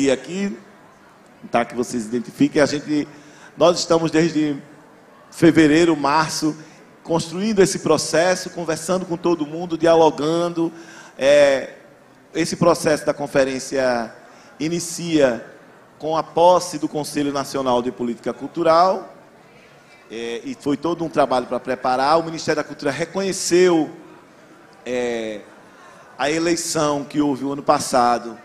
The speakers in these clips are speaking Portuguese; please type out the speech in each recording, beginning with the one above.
seguir aqui, tá, que vocês identifiquem. Nós estamos desde fevereiro, março, construindo esse processo, conversando com todo mundo, dialogando. Esse processo da conferência inicia com a posse do Conselho Nacional de Política Cultural, e foi todo um trabalho para preparar. O Ministério da Cultura reconheceu a eleição que houve o ano passado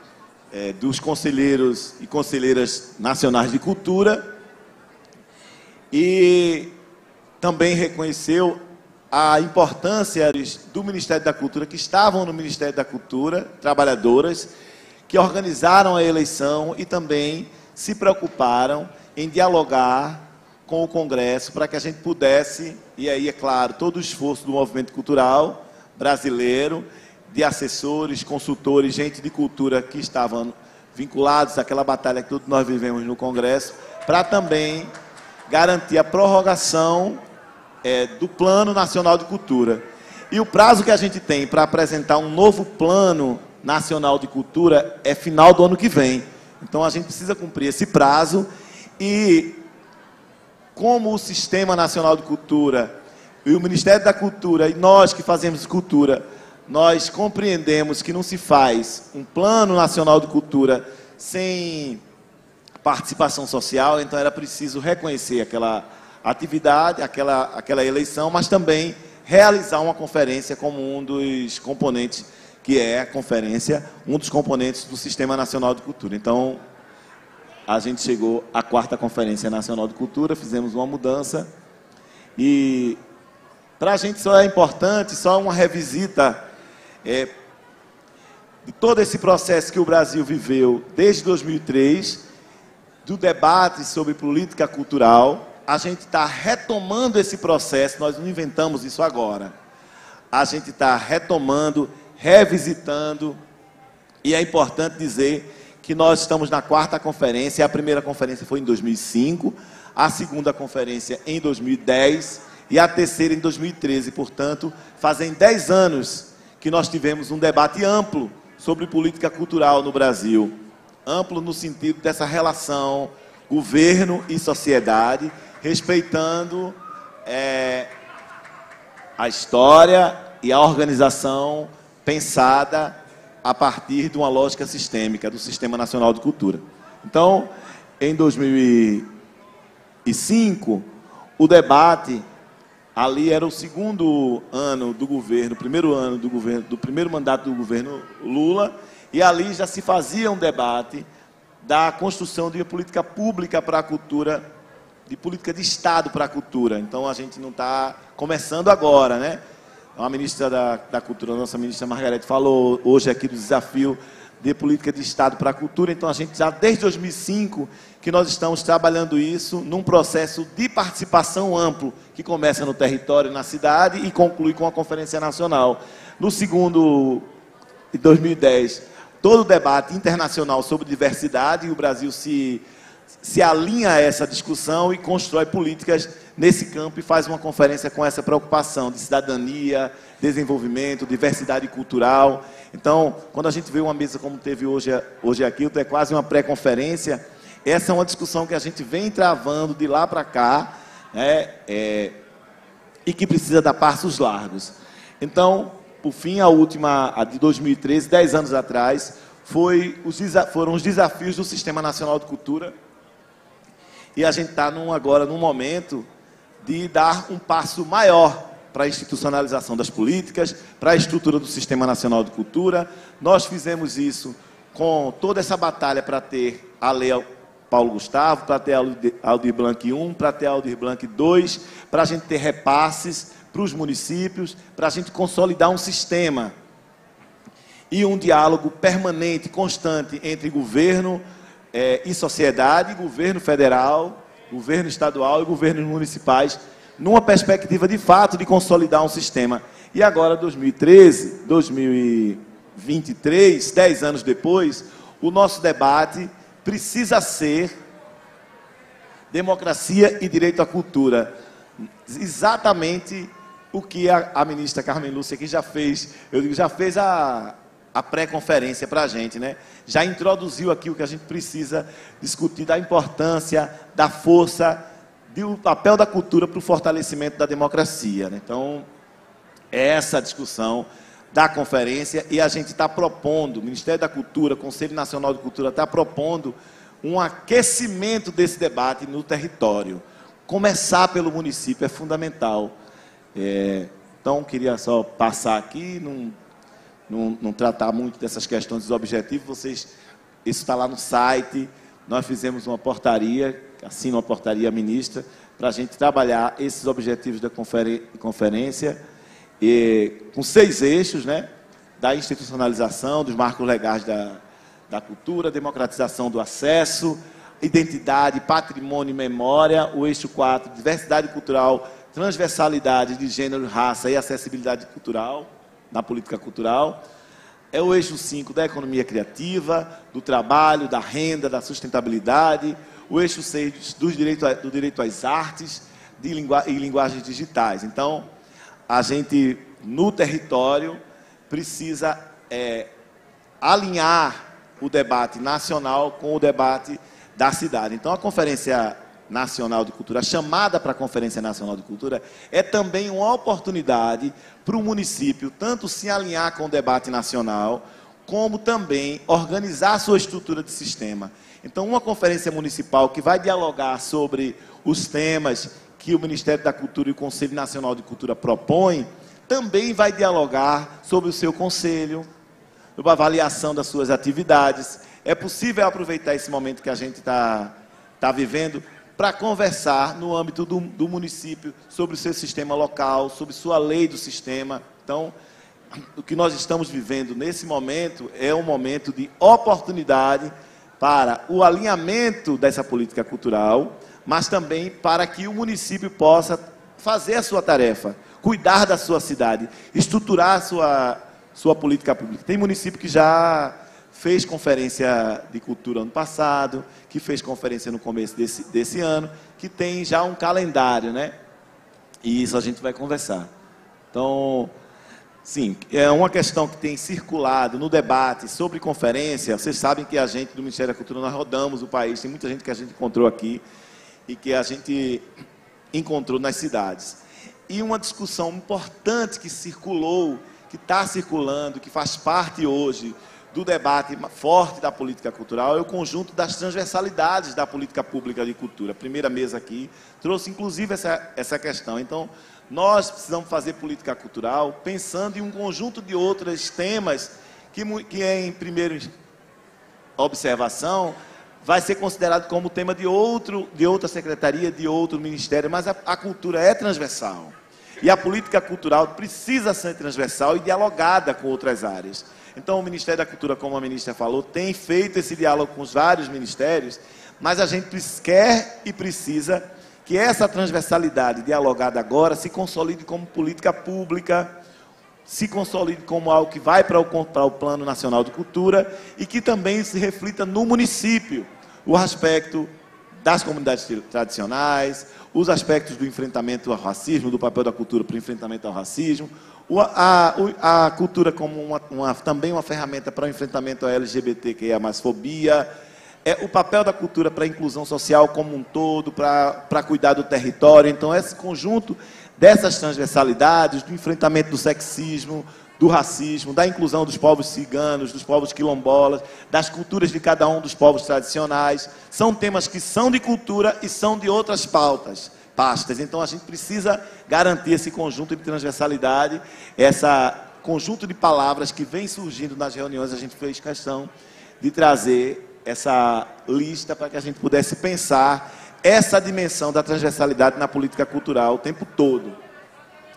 dos conselheiros e conselheiras nacionais de cultura, e também reconheceu a importância do Ministério da Cultura, que estavam no Ministério da Cultura, trabalhadoras, que organizaram a eleição e também se preocuparam em dialogar com o Congresso para que a gente pudesse, e aí, é claro, todo o esforço do movimento cultural brasileiro, de assessores, consultores, gente de cultura que estavam vinculados àquela batalha que todos nós vivemos no Congresso, para também garantir a prorrogação do Plano Nacional de Cultura. E o prazo que a gente tem para apresentar um novo Plano Nacional de Cultura é final do ano que vem. Então a gente precisa cumprir esse prazo, e como o Sistema Nacional de Cultura e o Ministério da Cultura, e nós que fazemos cultura, nós compreendemos que não se faz um Plano Nacional de Cultura sem participação social. Então era preciso reconhecer aquela atividade, aquela eleição, mas também realizar uma conferência como um dos componentes, que é a conferência, um dos componentes do Sistema Nacional de Cultura. Então, a gente chegou à 4ª Conferência Nacional de Cultura, fizemos uma mudança, e para a gente só é importante, só uma revisita de todo esse processo que o Brasil viveu desde 2003, do debate sobre política cultural. A gente está retomando esse processo, nós não inventamos isso agora. A gente está retomando, revisitando, e é importante dizer que nós estamos na 4ª conferência. A primeira conferência foi em 2005, a segunda conferência em 2010 e a terceira em 2013. Portanto, fazem 10 anos que nós tivemos um debate amplo sobre política cultural no Brasil. Amplo no sentido dessa relação governo e sociedade, respeitando a história e a organização pensada a partir de uma lógica sistêmica do Sistema Nacional de Cultura. Então, em 2005, o debate, ali era o segundo ano do governo, primeiro ano do governo, do primeiro mandato do governo Lula, e ali já se fazia um debate da construção de uma política pública para a cultura, de política de Estado para a cultura. Então, a gente não está começando agora, né? A ministra da Cultura, a nossa ministra Margarete, falou hoje aqui do desafio de política de Estado para a cultura. Então, a gente já, desde 2005, que nós estamos trabalhando isso num processo de participação amplo, que começa no território, na cidade, e conclui com a Conferência Nacional. No segundo, em 2010, todo o debate internacional sobre diversidade, e o Brasil se alinha a essa discussão e constrói políticas nesse campo, e faz uma conferência com essa preocupação de cidadania, desenvolvimento, diversidade cultural. Então, quando a gente vê uma mesa como teve hoje aqui, é quase uma pré-conferência. Essa é uma discussão que a gente vem travando de lá para cá, né, e que precisa dar passos largos. Então, por fim, a última, a de 2013, 10 anos atrás, foram os desafios do Sistema Nacional de Cultura. E a gente está agora num momento de dar um passo maior para a institucionalização das políticas, para a estrutura do Sistema Nacional de Cultura. Nós fizemos isso com toda essa batalha para ter a Lei Paulo Gustavo, para ter a Aldir Blanc I, para ter a Aldir Blanc II, para a gente ter repasses para os municípios, para a gente consolidar um sistema e um diálogo permanente, constante entre governo e sociedade, governo federal, governo estadual e governos municipais, numa perspectiva de fato de consolidar um sistema. E agora, 2013, 2023, 10 anos depois, o nosso debate precisa ser democracia e direito à cultura. Exatamente o que a ministra Carmen Lúcia aqui já fez. Eu digo, já fez a pré-conferência para a gente, né? Já introduziu aqui o que a gente precisa discutir, da importância, da força, do papel da cultura para o fortalecimento da democracia, né? Então, é essa a discussão da conferência, e a gente está propondo, o Ministério da Cultura, o Conselho Nacional de Cultura está propondo um aquecimento desse debate no território. Começar pelo município é fundamental. Então, queria só passar aqui, não tratar muito dessas questões dos objetivos. Isso está lá no site. Nós fizemos uma portaria, assina uma portaria ministra, para a gente trabalhar esses objetivos da conferência, com 6 eixos, né? Da institucionalização, dos marcos legais da cultura, democratização do acesso, identidade, patrimônio e memória, o eixo 4, diversidade cultural, transversalidade de gênero, raça e acessibilidade cultural, na política cultural. É o eixo 5 da economia criativa, do trabalho, da renda, da sustentabilidade. O eixo 6 do direito às artes e linguagens digitais. Então, a gente, no território, precisa alinhar o debate nacional com o debate da cidade. Então, a Conferência Nacional de Cultura, a chamada para a Conferência Nacional de Cultura, é também uma oportunidade para o município tanto se alinhar com o debate nacional, como também organizar a sua estrutura de sistema. Então, uma conferência municipal que vai dialogar sobre os temas que o Ministério da Cultura e o Conselho Nacional de Cultura propõem, também vai dialogar sobre o seu conselho, sobre a avaliação das suas atividades. É possível aproveitar esse momento que a gente está vivendo para conversar no âmbito do município sobre o seu sistema local, sobre sua lei do sistema. Então, o que nós estamos vivendo nesse momento é um momento de oportunidade para o alinhamento dessa política cultural, mas também para que o município possa fazer a sua tarefa, cuidar da sua cidade, estruturar a sua política pública. Tem município que já fez conferência de cultura ano passado, que fez conferência no começo desse ano, que tem já um calendário, né? E isso a gente vai conversar. Então, sim, é uma questão que tem circulado no debate sobre conferência. Vocês sabem que a gente do Ministério da Cultura, nós rodamos o país, tem muita gente que a gente encontrou aqui e que a gente encontrou nas cidades. E uma discussão importante que circulou, que está circulando, que faz parte hoje do debate forte da política cultural, é o conjunto das transversalidades da política pública de cultura. A primeira mesa aqui trouxe, inclusive, essa questão. Então, nós precisamos fazer política cultural pensando em um conjunto de outros temas que em primeira observação, vai ser considerado como tema de outra secretaria, de outro ministério, mas a cultura é transversal. E a política cultural precisa ser transversal e dialogada com outras áreas. Então, o Ministério da Cultura, como a ministra falou, tem feito esse diálogo com os vários ministérios, mas a gente quer e precisa que essa transversalidade dialogada agora se consolide como política pública, se consolide como algo que vai para o Plano Nacional de Cultura e que também se reflita no município, o aspecto das comunidades tradicionais, os aspectos do enfrentamento ao racismo, do papel da cultura para o enfrentamento ao racismo, a cultura como também uma ferramenta para o enfrentamento à LGBTQIA+, fobia, o papel da cultura para a inclusão social como um todo, para cuidar do território. Então, esse conjunto dessas transversalidades, do enfrentamento do sexismo, do racismo, da inclusão dos povos ciganos, dos povos quilombolas, das culturas de cada um dos povos tradicionais, são temas que são de cultura e são de outras pastas. Então, a gente precisa garantir esse conjunto de transversalidade, esse conjunto de palavras que vem surgindo nas reuniões. A gente fez questão de trazer essa lista para que a gente pudesse pensar essa dimensão da transversalidade na política cultural o tempo todo.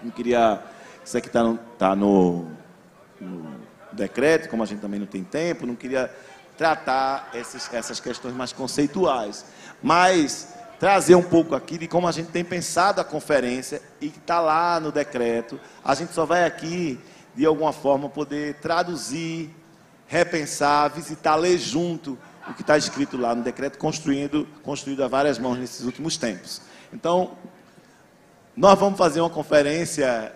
Não queria... Isso aqui está no decreto, como a gente também não tem tempo, não queria tratar essas questões mais conceituais, mas trazer um pouco aqui de como a gente tem pensado a conferência e que está lá no decreto. A gente só vai aqui, de alguma forma, poder traduzir, repensar, visitar, ler junto o que está escrito lá no decreto, construído a várias mãos nesses últimos tempos. Então, nós vamos fazer uma conferência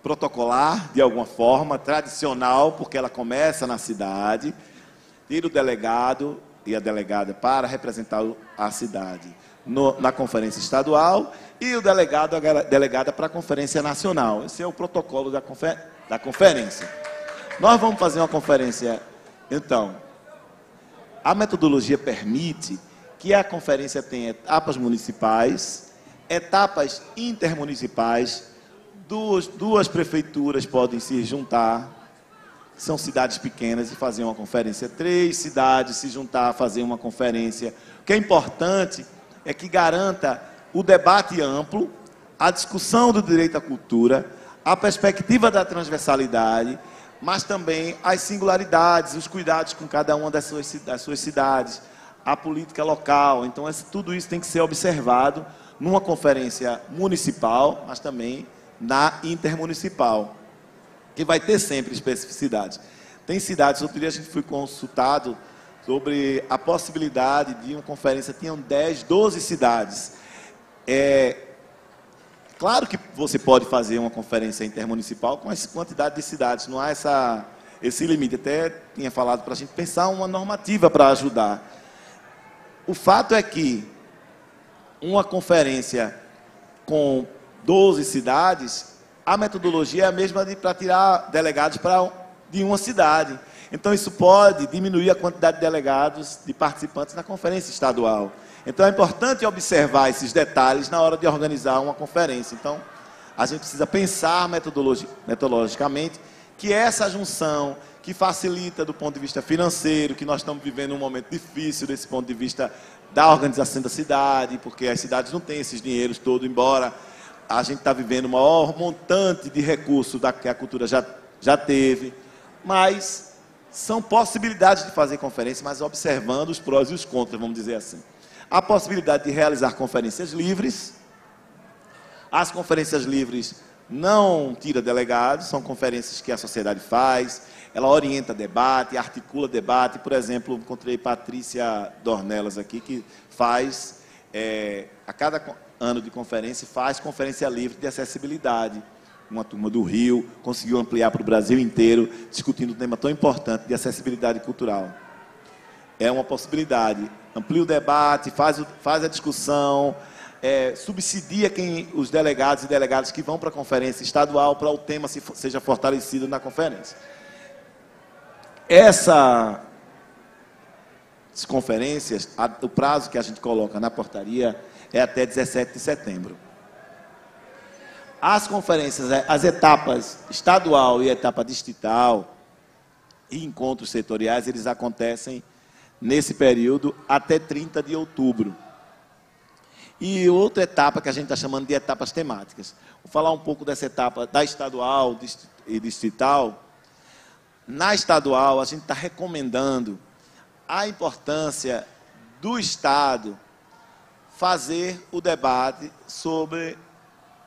protocolar, de alguma forma, tradicional, porque ela começa na cidade, tira o delegado e a delegada para representar a cidade na conferência estadual e o delegado, a delegada para a conferência nacional. Esse é o protocolo da conferência. Nós vamos fazer uma conferência, então, a metodologia permite que a conferência tenha etapas municipais, etapas intermunicipais, duas prefeituras podem se juntar, são cidades pequenas, e fazer uma conferência, 3 cidades se juntar, fazer uma conferência. O que é importante é que garanta o debate amplo, a discussão do direito à cultura, a perspectiva da transversalidade, mas também as singularidades, os cuidados com cada uma das suas cidades, a política local. Então, tudo isso tem que ser observado numa conferência municipal, mas também na intermunicipal, que vai ter sempre especificidades. Tem cidades, outro dia a gente foi consultado sobre a possibilidade de uma conferência, tinham 10, 12 cidades. Claro que você pode fazer uma conferência intermunicipal com essa quantidade de cidades, não há esse limite. Até tinha falado para a gente pensar uma normativa para ajudar. O fato é que uma conferência com 12 cidades, a metodologia é a mesma para tirar delegados de uma cidade. Então, isso pode diminuir a quantidade de delegados, de participantes na conferência estadual. Então, é importante observar esses detalhes na hora de organizar uma conferência. Então, a gente precisa pensar metodologicamente que essa junção, que facilita do ponto de vista financeiro, que nós estamos vivendo um momento difícil desse ponto de vista da organização da cidade, porque as cidades não têm esses dinheiros todos, embora a gente está vivendo o maior montante de recursos que a cultura já teve, mas são possibilidades de fazer conferência, mas observando os prós e os contras, vamos dizer assim. A possibilidade de realizar conferências livres. As conferências livres não tiram delegados, são conferências que a sociedade faz, ela orienta debate, articula debate. Por exemplo, encontrei Patrícia Dornelas aqui, que faz, a cada ano de conferência, faz conferência livre de acessibilidade. Uma turma do Rio conseguiu ampliar para o Brasil inteiro, discutindo um tema tão importante de acessibilidade cultural. É uma possibilidade. Amplia o debate, faz a discussão, subsidia os delegados e delegadas que vão para a conferência estadual para o tema seja fortalecido na conferência. Essas conferências, o prazo que a gente coloca na portaria é até 17 de setembro. As conferências, as etapas estadual e etapa distrital e encontros setoriais, eles acontecem nesse período até 30 de outubro. E outra etapa que a gente está chamando de etapas temáticas. Vou falar um pouco dessa etapa da estadual e distrital. Na estadual, a gente está recomendando a importância do Estado fazer o debate sobre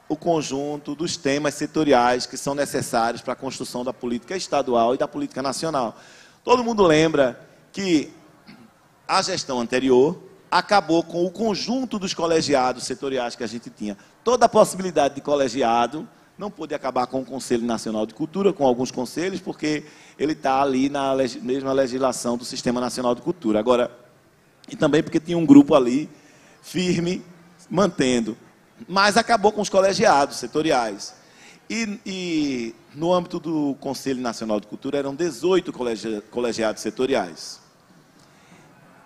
o conjunto dos temas setoriais que são necessários para a construção da política estadual e da política nacional. Todo mundo lembra que a gestão anterior acabou com o conjunto dos colegiados setoriais que a gente tinha. Toda a possibilidade de colegiado não pôde acabar com o Conselho Nacional de Cultura, com alguns conselhos, porque ele está ali na mesma legislação do Sistema Nacional de Cultura. Agora, e também porque tinha um grupo ali firme, mantendo. Mas acabou com os colegiados setoriais. E no âmbito do Conselho Nacional de Cultura eram 18 colegiados setoriais.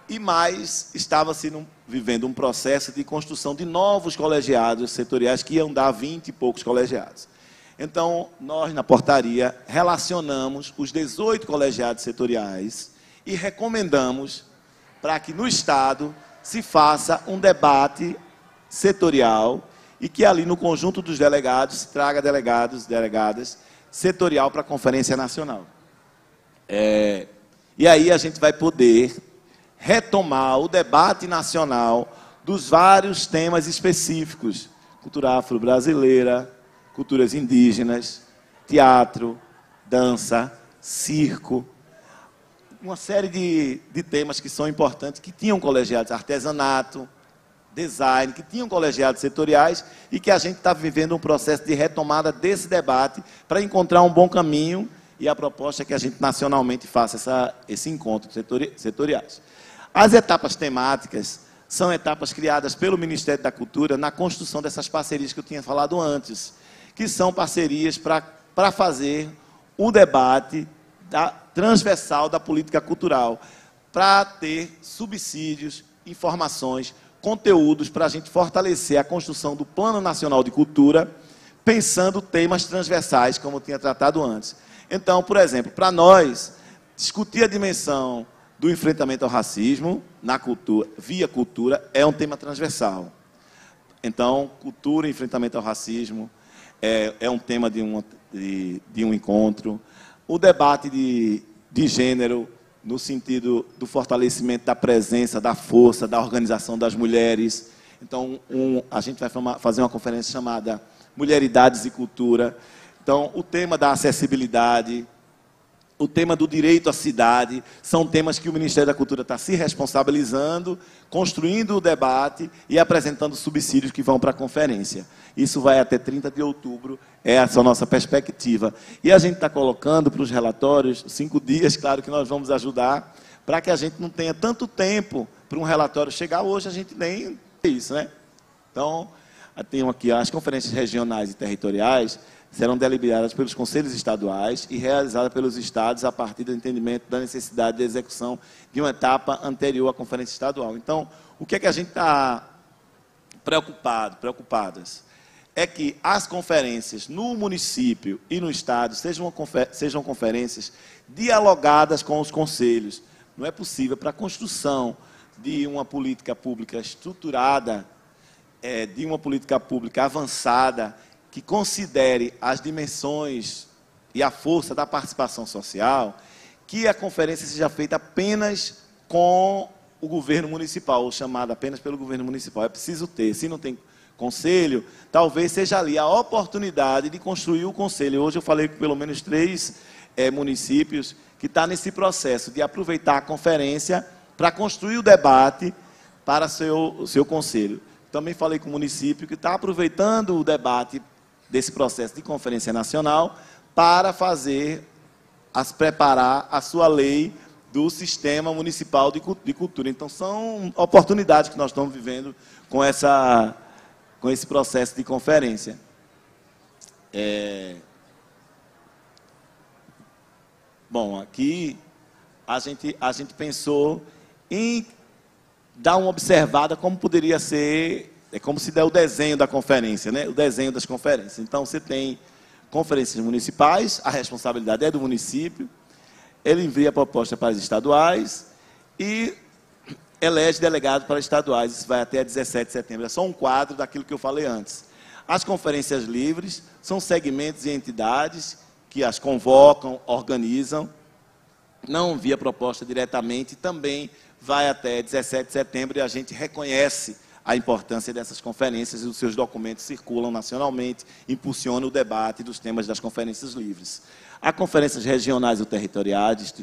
E mais estava-se vivendo um processo de construção de novos colegiados setoriais que iam dar 20 e poucos colegiados. Então, nós, na portaria, relacionamos os 18 colegiados setoriais e recomendamos para que no Estado se faça um debate setorial e que ali no conjunto dos delegados se traga delegados, delegadas, setorial para a Conferência Nacional. E aí a gente vai poder retomar o debate nacional dos vários temas específicos, cultura afro-brasileira, culturas indígenas, teatro, dança, circo, uma série de temas que são importantes, que tinham colegiados, artesanato, design, que tinham colegiados setoriais e que a gente está vivendo um processo de retomada desse debate para encontrar um bom caminho, e a proposta é que a gente nacionalmente faça esse encontro setoriais. As etapas temáticas são etapas criadas pelo Ministério da Cultura na construção dessas parcerias que eu tinha falado antes, que são parcerias para fazer o debate transversal da política cultural, para ter subsídios, informações, conteúdos para a gente fortalecer a construção do Plano Nacional de Cultura, pensando temas transversais, como eu tinha tratado antes. Então, por exemplo, para nós, discutir a dimensão do enfrentamento ao racismo na cultura, via cultura, é um tema transversal. Então, cultura e enfrentamento ao racismo é um tema de um encontro. O debate de gênero, no sentido do fortalecimento da presença, da força, da organização das mulheres. Então, a gente vai fazer uma conferência chamada Mulheridades e Cultura. Então, o tema da acessibilidade, o tema do direito à cidade, são temas que o Ministério da Cultura está se responsabilizando, construindo o debate e apresentando subsídios que vão para a conferência. Isso vai até 30 de outubro, essa é a nossa perspectiva. E a gente está colocando para os relatórios 5 dias, claro que nós vamos ajudar, para que a gente não tenha tanto tempo para um relatório chegar. Hoje a gente nem isso, né? Então, tem aqui as conferências regionais e territoriais, serão deliberadas pelos conselhos estaduais e realizadas pelos estados a partir do entendimento da necessidade de execução de uma etapa anterior à conferência estadual. Então, o que é que a gente está preocupadas? É que as conferências no município e no estado sejam conferências dialogadas com os conselhos. Não é possível, para a construção de uma política pública estruturada, de uma política pública avançada, que considere as dimensões e a força da participação social, que a conferência seja feita apenas com o governo municipal, ou chamada apenas pelo governo municipal. É preciso ter, se não tem conselho, talvez seja ali a oportunidade de construir o conselho. Hoje eu falei com pelo menos 3 municípios que estão nesse processo de aproveitar a conferência para construir o debate para o seu conselho. Também falei com o município que está aproveitando o debate desse processo de conferência nacional para preparar a sua lei do sistema municipal de cultura. Então, são oportunidades que nós estamos vivendo com esse processo de conferência. Bom, aqui a gente pensou em dar uma observada como poderia ser. É como se der o desenho da conferência, né? O desenho das conferências. Então, você tem conferências municipais, a responsabilidade é do município, ele envia a proposta para as estaduais e elege delegado para estaduais. Isso vai até 17 de setembro. É só um quadro daquilo que eu falei antes. As conferências livres são segmentos e entidades que as convocam, organizam, não envia proposta diretamente, também vai até 17 de setembro e a gente reconhece a importância dessas conferências e os seus documentos circulam nacionalmente, impulsionam o debate dos temas das conferências livres. As conferências regionais ou territoriais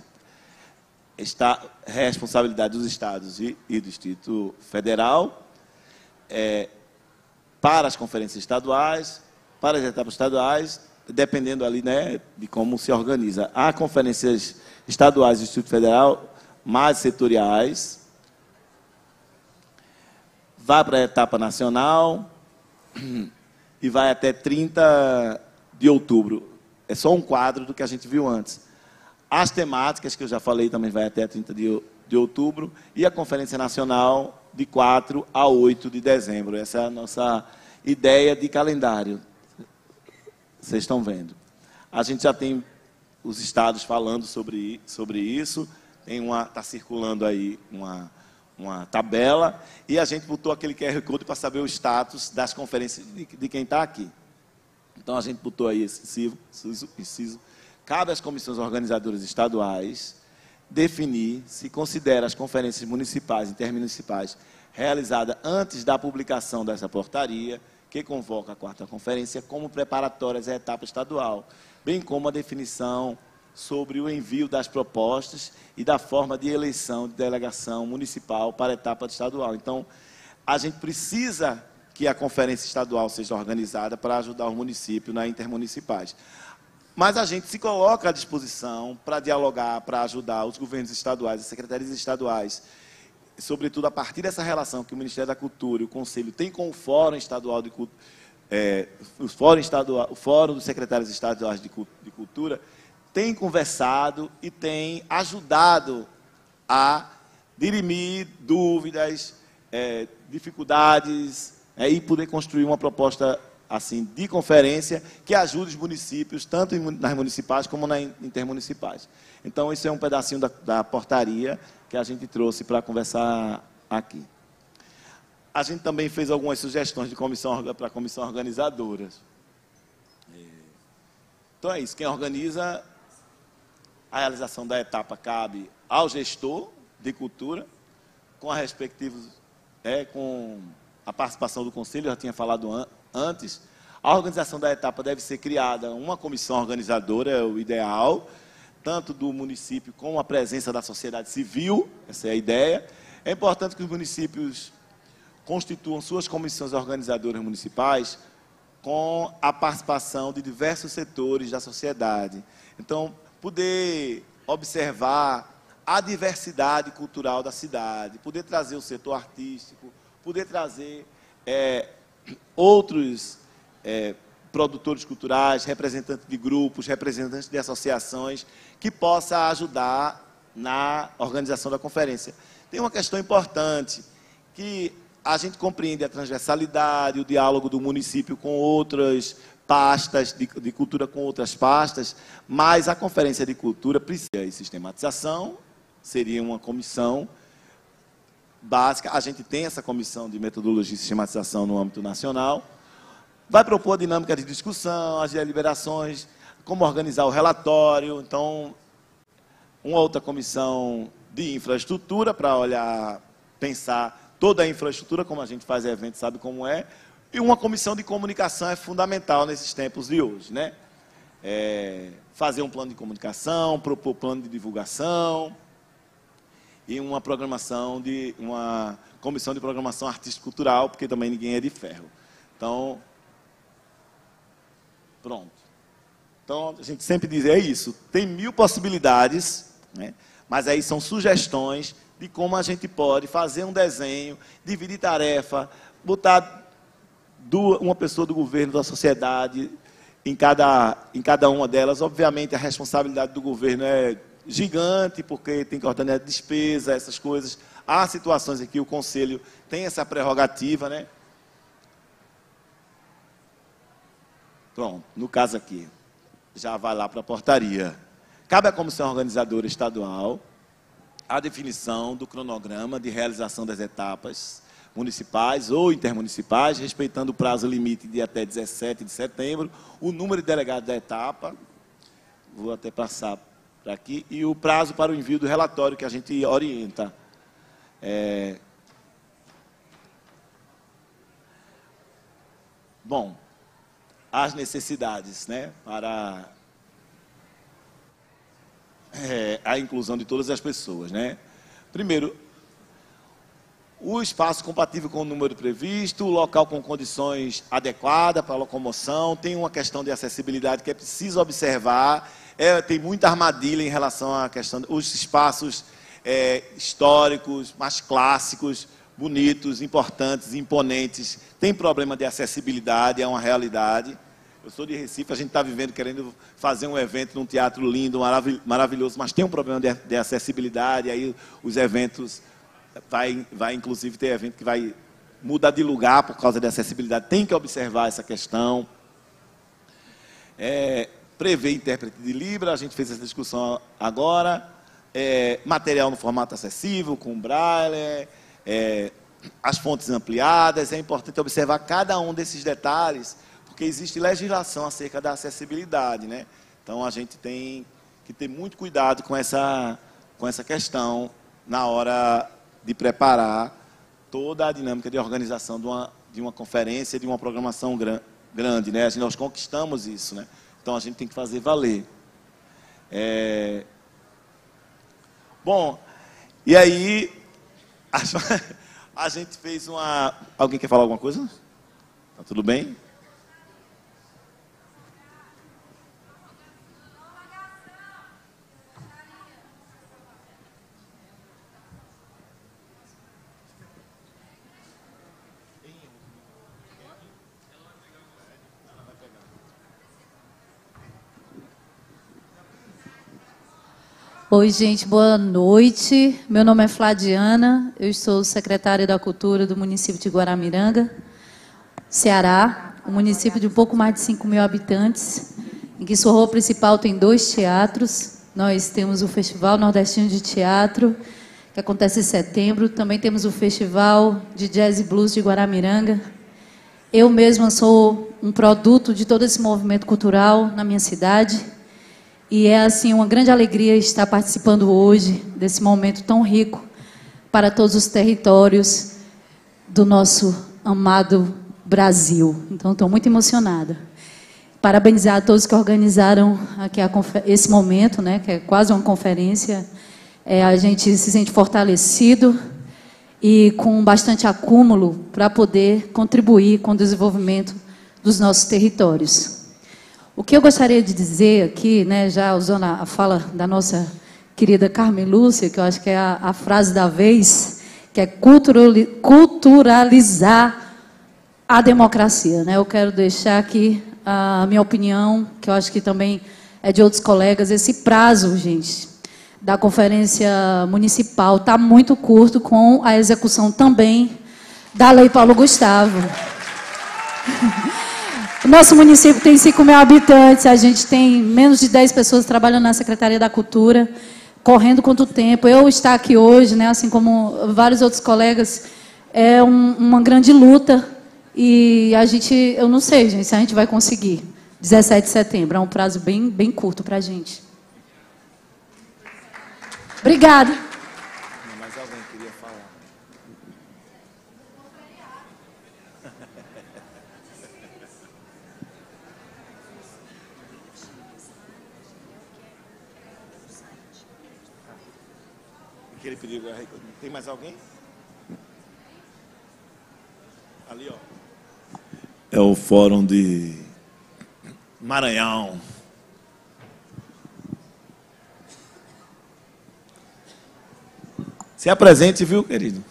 está a responsabilidade dos estados e do Distrito Federal, para as conferências estaduais, para as etapas estaduais, dependendo ali, né, de como se organiza. Há conferências estaduais do Distrito Federal, mais setoriais, vai para a etapa nacional e vai até 30 de outubro. É só um quadro do que a gente viu antes. As temáticas, que eu já falei, também vai até 30 de outubro. E a Conferência Nacional, de 4 a 8 de dezembro. Essa é a nossa ideia de calendário. Vocês estão vendo. A gente já tem os estados falando sobre isso. Está circulando aí uma tabela, e a gente botou aquele QR Code para saber o status das conferências de quem está aqui. Então, a gente botou aí esse inciso. Cabe às comissões organizadoras estaduais definir se considera as conferências municipais e intermunicipais realizadas antes da publicação dessa portaria, que convoca a 4ª conferência, como preparatórias à etapa estadual, bem como a definição sobre o envio das propostas e da forma de eleição de delegação municipal para a etapa estadual. Então, a gente precisa que a conferência estadual seja organizada para ajudar o município nas intermunicipais. Mas a gente se coloca à disposição para dialogar, para ajudar os governos estaduais, as secretarias estaduais, sobretudo a partir dessa relação que o Ministério da Cultura e o Conselho têm com o Fórum Estadual de Cultura, o Fórum dos Secretários Estaduais de Cultura, tem conversado e tem ajudado a dirimir dúvidas, dificuldades, e poder construir uma proposta assim de conferência que ajude os municípios, tanto nas municipais como nas intermunicipais. Então, isso é um pedacinho da portaria que a gente trouxe para conversar aqui. A gente também fez algumas sugestões para a comissão organizadora. Então, é isso. Quem organiza a realização da etapa cabe ao gestor de cultura, com com a participação do Conselho, eu já tinha falado antes. A organização da etapa deve ser criada uma comissão organizadora, é o ideal, tanto do município como a presença da sociedade civil, essa é a ideia. É importante que os municípios constituam suas comissões organizadoras municipais com a participação de diversos setores da sociedade. Então, poder observar a diversidade cultural da cidade, poder trazer o setor artístico, poder trazer outros produtores culturais, representantes de grupos, representantes de associações, que possa ajudar na organização da conferência. Tem uma questão importante, que a gente compreende a transversalidade, o diálogo do município com outras pastas, de cultura com outras pastas, mas a conferência de cultura precisa de sistematização, seria uma comissão básica. A gente tem essa comissão de metodologia e sistematização no âmbito nacional. Vai propor a dinâmica de discussão, as deliberações, como organizar o relatório. Então, uma outra comissão de infraestrutura para olhar, pensar toda a infraestrutura, como a gente faz evento, sabe como é. E uma comissão de comunicação é fundamental nesses tempos de hoje, né? Fazer um plano de comunicação, propor plano de divulgação e uma comissão de programação artístico-cultural, porque também ninguém é de ferro. Então, pronto. Então, a gente sempre diz, é isso, tem 1000 possibilidades, né? Mas aí são sugestões de como a gente pode fazer um desenho, dividir tarefa, botar uma pessoa do governo, da sociedade, em cada uma delas. Obviamente, a responsabilidade do governo é gigante, porque tem que ordenar a despesa, essas coisas. Há situações em que o Conselho tem essa prerrogativa, né? Pronto, no caso aqui, já vai lá para a portaria. Cabe à comissão organizadora estadual a definição do cronograma de realização das etapas municipais ou intermunicipais, respeitando o prazo limite de até 17 de setembro, o número de delegados da etapa, vou até passar para aqui, e o prazo para o envio do relatório que a gente orienta. Bom, as necessidades, né, para a inclusão de todas as pessoas, né? Primeiro, o espaço compatível com o número previsto, o local com condições adequadas para a locomoção, tem uma questão de acessibilidade que é preciso observar, tem muita armadilha em relação à questão dos espaços históricos, mais clássicos, bonitos, importantes, imponentes, tem problema de acessibilidade, é uma realidade. Eu sou de Recife, a gente está vivendo, querendo fazer um evento num teatro lindo, maravilhoso, mas tem um problema de acessibilidade, aí os eventos, vai inclusive ter evento que vai mudar de lugar por causa de acessibilidade, tem que observar essa questão. Prever intérprete de Libra, a gente fez essa discussão agora, material no formato acessível, com braille, as fontes ampliadas, é importante observar cada um desses detalhes, porque existe legislação acerca da acessibilidade, né? Então, a gente tem que ter muito cuidado com essa questão na hora de preparar toda a dinâmica de organização de uma conferência, de uma programação grande, né? Nós conquistamos isso, né? Então, a gente tem que fazer valer. Bom, e aí, A gente fez uma... Alguém quer falar alguma coisa? Tá tudo bem? Oi, gente, boa noite. Meu nome é Fladiana, eu sou secretária da Cultura do município de Guaramiranga, Ceará, um município de um pouco mais de 5.000 habitantes, em que sua rua principal tem 2 teatros. Nós temos o Festival Nordestino de Teatro, que acontece em setembro. Também temos o Festival de Jazz e Blues de Guaramiranga. Eu mesma sou um produto de todo esse movimento cultural na minha cidade. E é, assim, uma grande alegria estar participando hoje desse momento tão rico para todos os territórios do nosso amado Brasil. Então, estou muito emocionada. Parabenizar a todos que organizaram aqui esse momento, né, que é quase uma conferência. A gente se sente fortalecido e com bastante acúmulo para poder contribuir com o desenvolvimento dos nossos territórios. O que eu gostaria de dizer aqui, né, já usando a fala da nossa querida Carmen Lúcia, que eu acho que é a frase da vez, que é culturalizar a democracia, né? Eu quero deixar aqui a minha opinião, que eu acho que também é de outros colegas. Esse prazo, gente, da conferência municipal está muito curto, com a execução também da Lei Paulo Gustavo. O nosso município tem 5.000 habitantes, a gente tem menos de 10 pessoas trabalhando na Secretaria da Cultura, correndo quanto tempo. Eu estar aqui hoje, né, assim como vários outros colegas, é uma grande luta. E a gente, eu não sei, gente, se a gente vai conseguir. 17 de setembro, é um prazo bem curto para a gente. Obrigada. Mas alguém queria falar. Aquele perigo. Tem mais alguém? Ali, ó. É o Fórum de Maranhão. Se apresente, viu, querido?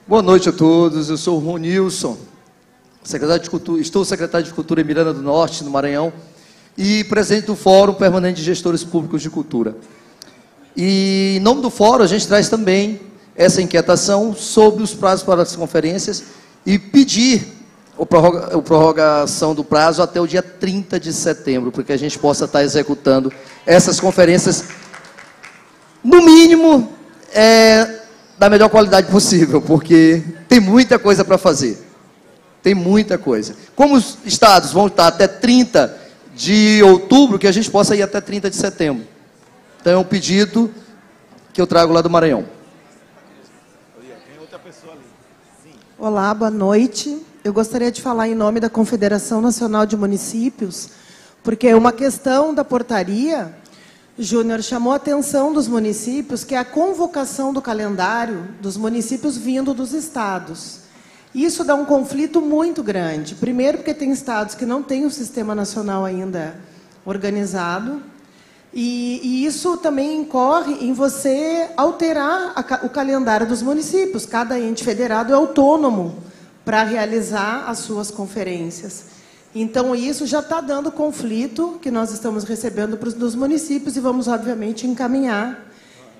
Boa noite a todos. Eu sou o Ronilson, secretário de Cultura, estou secretário de Cultura em Miranda do Norte, no Maranhão, e presidente do Fórum Permanente de Gestores Públicos de Cultura. E em nome do Fórum, a gente traz também essa inquietação sobre os prazos para as conferências e pedir a prorrogação do prazo até o dia 30 de setembro, para que a gente possa estar executando essas conferências, no mínimo, da melhor qualidade possível, porque tem muita coisa para fazer. Tem muita coisa. Como os estados vão estar até 30 de outubro, que a gente possa ir até 30 de setembro. Então é um pedido que eu trago lá do Maranhão. Tem outra pessoa ali. Sim. Olá, boa noite. Eu gostaria de falar em nome da Confederação Nacional de Municípios, porque uma questão da portaria, Júnior, chamou a atenção dos municípios, que é a convocação do calendário dos municípios vindo dos estados. Isso dá um conflito muito grande. Primeiro, porque tem estados que não têm o sistema nacional ainda organizado, e isso também incorre em você alterar o calendário dos municípios. Cada ente federado é autônomo para realizar as suas conferências. Então, isso já está dando conflito que nós estamos recebendo dos municípios e vamos, obviamente, encaminhar.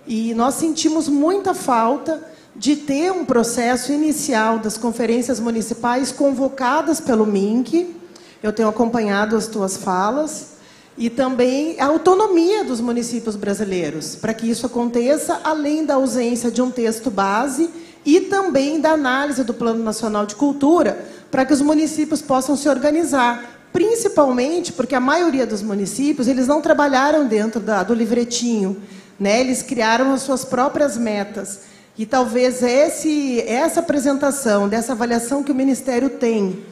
E nós sentimos muita falta de ter um processo inicial das conferências municipais convocadas pelo MINC. Eu tenho acompanhado as tuas falas. E também a autonomia dos municípios brasileiros, para que isso aconteça, além da ausência de um texto base e também da análise do Plano Nacional de Cultura, para que os municípios possam se organizar, principalmente porque a maioria dos municípios eles não trabalharam dentro do livretinho, né? Eles criaram as suas próprias metas. E talvez essa apresentação, dessa avaliação que o Ministério tem,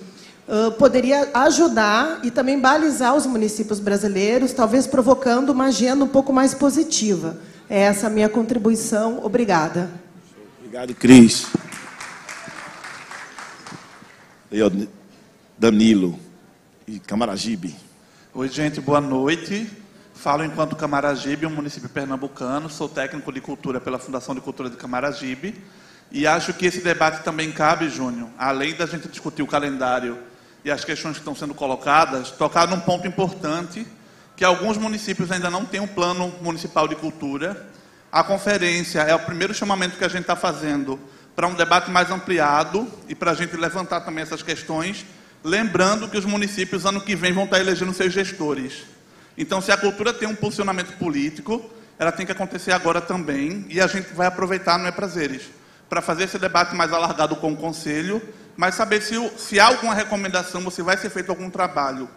poderia ajudar e também balizar os municípios brasileiros, talvez provocando uma agenda um pouco mais positiva. É essa a minha contribuição. Obrigada. Obrigado, Cris. Eu, Danilo e Camaragibe. Oi, gente, boa noite. Falo enquanto Camaragibe, um município pernambucano. Sou técnico de cultura pela Fundação de Cultura de Camaragibe. E acho que esse debate também cabe, Júnior, além da gente discutir o calendário e as questões que estão sendo colocadas, tocar num ponto importante, que alguns municípios ainda não têm um plano municipal de cultura. A conferência é o primeiro chamamento que a gente está fazendo para um debate mais ampliado e para a gente levantar também essas questões, lembrando que os municípios, ano que vem, vão estar elegendo seus gestores. Então, se a cultura tem um posicionamento político, ela tem que acontecer agora também, e a gente vai aproveitar, não é prazeres, para fazer esse debate mais alargado com o Conselho, mas saber se há alguma recomendação, ou se vai ser feito algum trabalho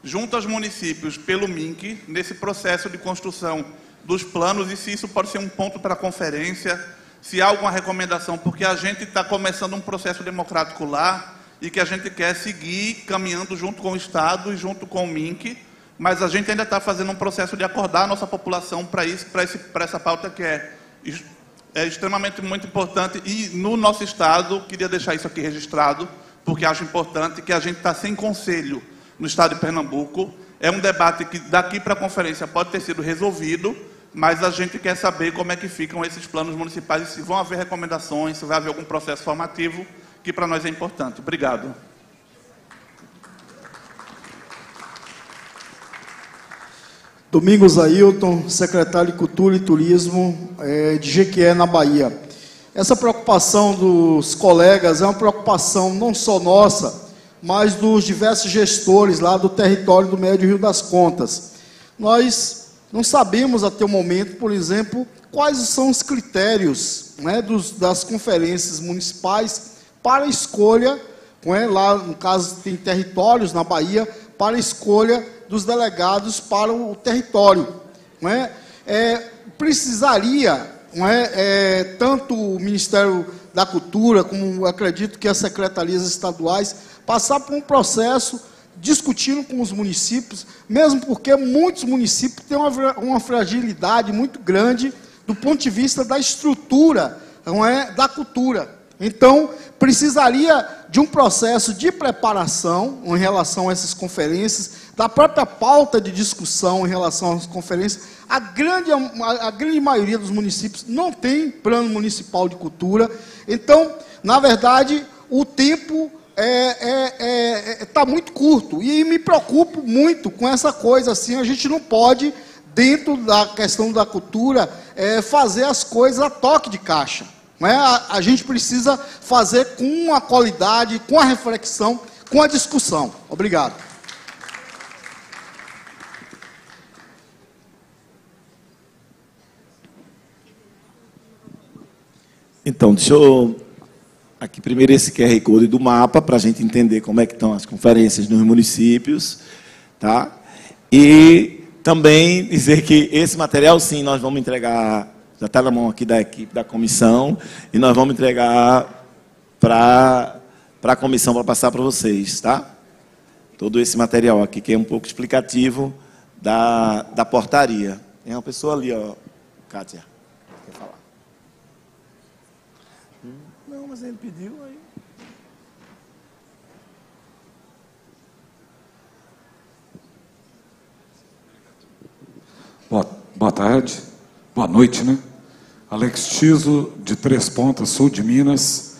junto aos municípios, pelo MINC, nesse processo de construção dos planos, e se isso pode ser um ponto para a conferência, se há alguma recomendação, porque a gente está começando um processo democrático lá, e que a gente quer seguir caminhando junto com o Estado e junto com o MINC, mas a gente ainda está fazendo um processo de acordar a nossa população para essa pauta que é extremamente muito importante, e no nosso Estado, queria deixar isso aqui registrado, porque acho importante que a gente está sem conselho no Estado de Pernambuco. É um debate que daqui para a conferência pode ter sido resolvido, mas a gente quer saber como é que ficam esses planos municipais, e se vão haver recomendações, se vai haver algum processo formativo, que para nós é importante. Obrigado. Domingos Ailton, secretário de Cultura e Turismo de Jequié, na Bahia. Essa preocupação dos colegas é uma preocupação não só nossa, mas dos diversos gestores lá do território do Médio Rio das Contas. Nós não sabemos até o momento, por exemplo, quais são os critérios, né, das conferências municipais para a escolha, né, lá no caso tem territórios na Bahia, para a escolha dos delegados para o território. Né? Precisaria, tanto o Ministério da Cultura, como acredito que as secretarias estaduais, passar por um processo discutindo com os municípios, mesmo porque muitos municípios têm uma fragilidade muito grande do ponto de vista da estrutura, da cultura. Então, precisaria de um processo de preparação em relação a essas conferências, da própria pauta de discussão em relação às conferências. A grande maioria dos municípios não tem plano municipal de cultura. Então, na verdade, o tempo está muito curto. E me preocupo muito com essa coisa assim. A gente não pode, dentro da questão da cultura, fazer as coisas a toque de caixa. A gente precisa fazer com a qualidade, com a reflexão, com a discussão. Obrigado. Então, deixa eu... Aqui primeiro esse QR Code do mapa, para a gente entender como é que estão as conferências nos municípios. Tá? E também dizer que esse material, sim, nós vamos entregar... Já está na mão aqui da equipe da comissão, e nós vamos entregar para a comissão, para passar para vocês, tá? Todo esse material aqui, que é um pouco explicativo da portaria. Tem uma pessoa ali, ó, Kátia, quer falar? Não, mas ele pediu aí. Boa tarde, boa noite, né? Alex Tiso, de Três Pontas, sul de Minas,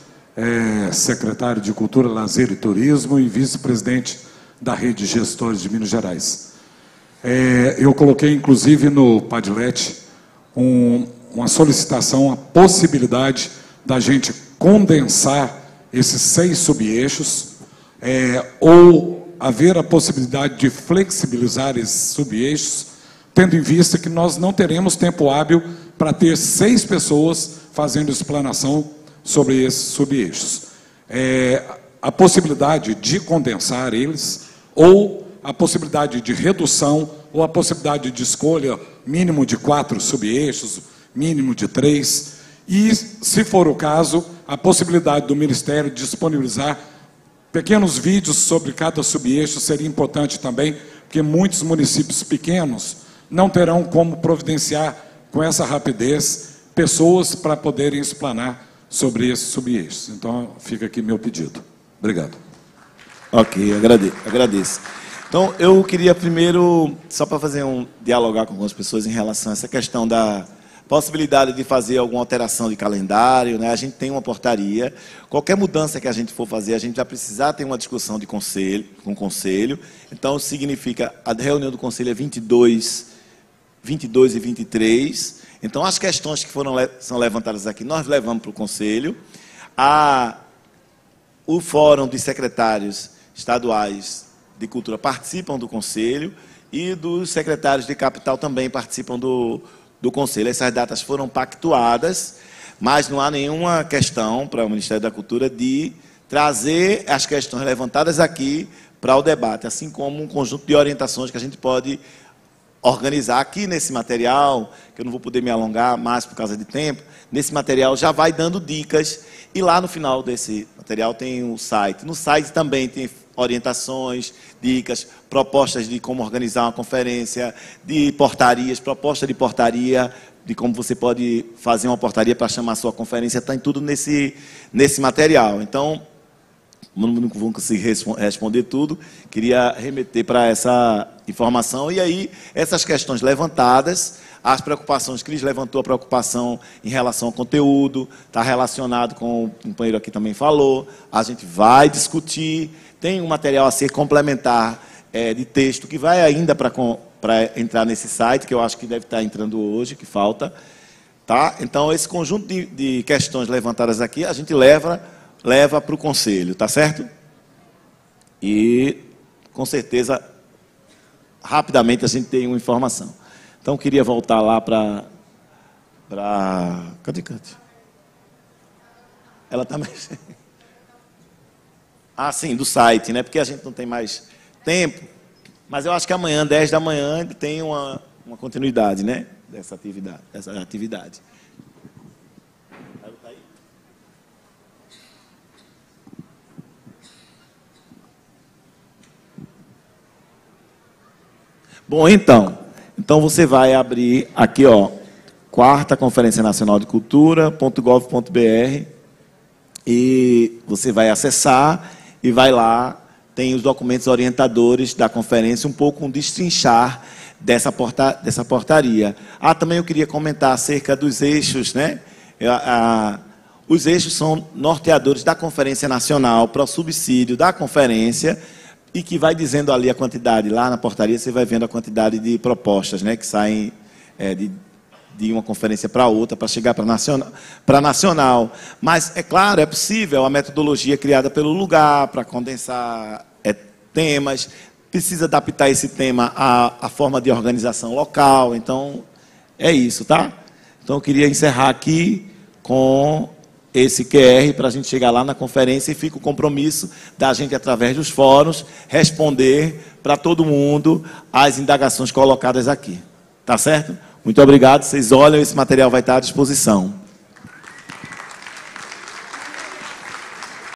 secretário de Cultura, Lazer e Turismo e vice-presidente da Rede de Gestores de Minas Gerais. Eu coloquei, inclusive, no Padlet uma solicitação, a possibilidade da gente condensar esses 6 subeixos, ou haver a possibilidade de flexibilizar esses subeixos, tendo em vista que nós não teremos tempo hábil para ter 6 pessoas fazendo explanação sobre esses subeixos. A possibilidade de condensar eles, ou a possibilidade de redução, ou a possibilidade de escolha mínimo de 4 subeixos, mínimo de 3, e, se for o caso, a possibilidade do Ministério disponibilizar pequenos vídeos sobre cada subeixo seria importante também, porque muitos municípios pequenos não terão como providenciar com essa rapidez pessoas para poderem explanar sobre esses subeixos. Então, fica aqui meu pedido. Obrigado. Ok, agradeço. Então, eu queria primeiro, só para dialogar com algumas pessoas em relação a essa questão da possibilidade de fazer alguma alteração de calendário, né? A gente tem uma portaria, qualquer mudança que a gente for fazer, a gente vai precisar ter uma discussão com o conselho, então significa, a reunião do conselho é 22 e 23, então as questões que são levantadas aqui, nós levamos para o conselho, o fórum de secretários estaduais de cultura participam do conselho e dos secretários de capital também participam do conselho. Essas datas foram pactuadas, mas não há nenhuma questão para o Ministério da Cultura de trazer as questões levantadas aqui para o debate, assim como um conjunto de orientações que a gente pode organizar aqui nesse material, que eu não vou poder me alongar mais por causa de tempo. Nesse material já vai dando dicas, e lá no final desse material tem o site. No site também tem orientações, dicas, propostas de como organizar uma conferência, de portarias, proposta de portaria, de como você pode fazer uma portaria para chamar a sua conferência, está em tudo nesse material. Então, não vou conseguir responder tudo, queria remeter para essa informação. E aí, essas questões levantadas, as preocupações, Cris levantou a preocupação em relação ao conteúdo, está relacionado com o companheiro aqui também falou, a gente vai discutir, tem um material a ser complementar de texto, que vai ainda para entrar nesse site, que eu acho que deve estar entrando hoje, que falta. Tá? Então, esse conjunto de questões levantadas aqui, a gente leva para o conselho, tá certo? E, com certeza, rapidamente a gente tem uma informação. Então, queria voltar lá para... Cadê? Ela também... Ah, sim, do site, né? Porque a gente não tem mais tempo. Mas eu acho que amanhã, 10 da manhã, ainda tem uma continuidade, né? Dessa atividade. Bom, então você vai abrir aqui, ó, 4ª Conferência Nacional de Cultura.gov.br e você vai acessar e vai lá, tem os documentos orientadores da conferência, um pouco um destrinchar dessa portaria. Também eu queria comentar acerca dos eixos, né? Os eixos são norteadores da Conferência Nacional para o subsídio da conferência, e que vai dizendo ali a quantidade, lá na portaria você vai vendo a quantidade de propostas, né, que saem de uma conferência para outra, para chegar para nacional. Mas, é claro, é possível a metodologia criada pelo lugar, para condensar temas, precisa adaptar esse tema à forma de organização local, então, é isso, tá? Então, eu queria encerrar aqui com esse QR para a gente chegar lá na conferência, e fica o compromisso da gente, através dos fóruns, responder para todo mundo as indagações colocadas aqui. Tá certo? Muito obrigado. Vocês olham, esse material vai estar à disposição.